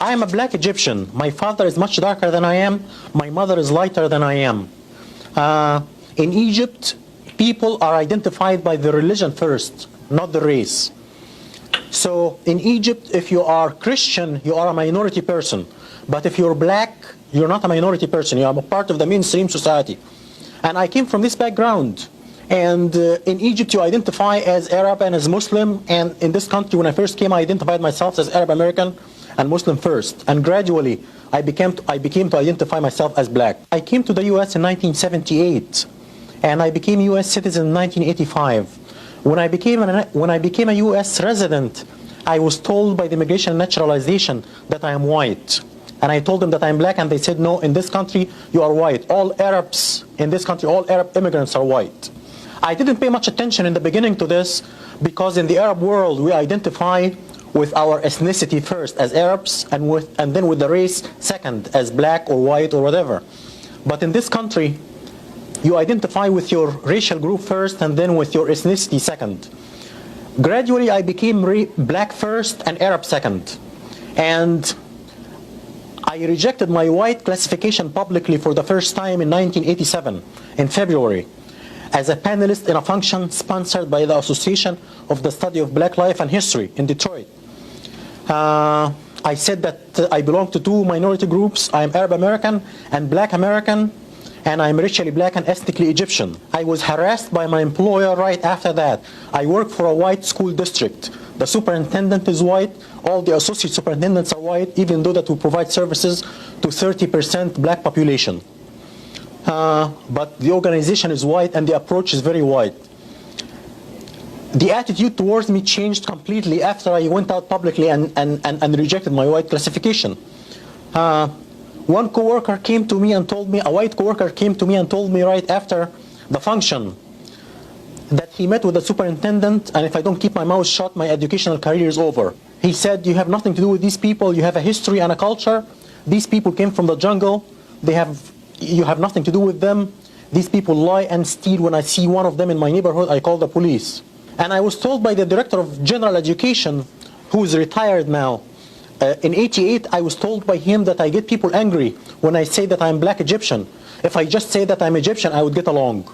I am a black Egyptian. My father is much darker than I am. My mother is lighter than I am. In Egypt, people are identified by the religion first, not the race. So in Egypt, if you are Christian, you are a minority person. But if you're black, you're not a minority person. You are a part of the mainstream society. And I came from this background. And in Egypt, you identify as Arab and as Muslim. And in this country, when I first came, I identified myself as Arab American and Muslim first. And gradually, I became to identify myself as black. I came to the U.S. in 1978. And I became a U.S. citizen in 1985. When I became a U.S. resident, I was told by the Immigration and Naturalization that I am white. And I told them that I'm black, and they said, no, in this country, you are white. All Arabs in this country, all Arab immigrants are white. I didn't pay much attention in the beginning to this, because in the Arab world, we identify with our ethnicity first as Arabs, and then with the race second as black or white or whatever. But in this country, you identify with your racial group first and then with your ethnicity second. Gradually, I became black first and Arab second. And I rejected my white classification publicly for the first time in 1987, in February, as a panelist in a function sponsored by the Association of the Study of Black Life and History in Detroit. I said that I belong to two minority groups. I am Arab American and Black American, and I'm racially black and ethnically Egyptian. I was harassed by my employer right after that. I work for a white school district. The superintendent is white. All the associate superintendents are white, even though that we provide services to 30% black population. But the organization is white and the approach is very white. The attitude towards me changed completely after I went out publicly and rejected my white classification. One coworker came to me and told me, a white coworker came to me and told me right after the function that he met with the superintendent, and if I don't keep my mouth shut, my educational career is over. He said, you have nothing to do with these people, you have a history and a culture. These people came from the jungle, you have nothing to do with them. These people lie and steal. When I see one of them in my neighborhood, I call the police. And I was told by the director of general education, who is retired now, in '88, I was told by him that I get people angry when I say that I'm black Egyptian. If I just say that I'm Egyptian, I would get along.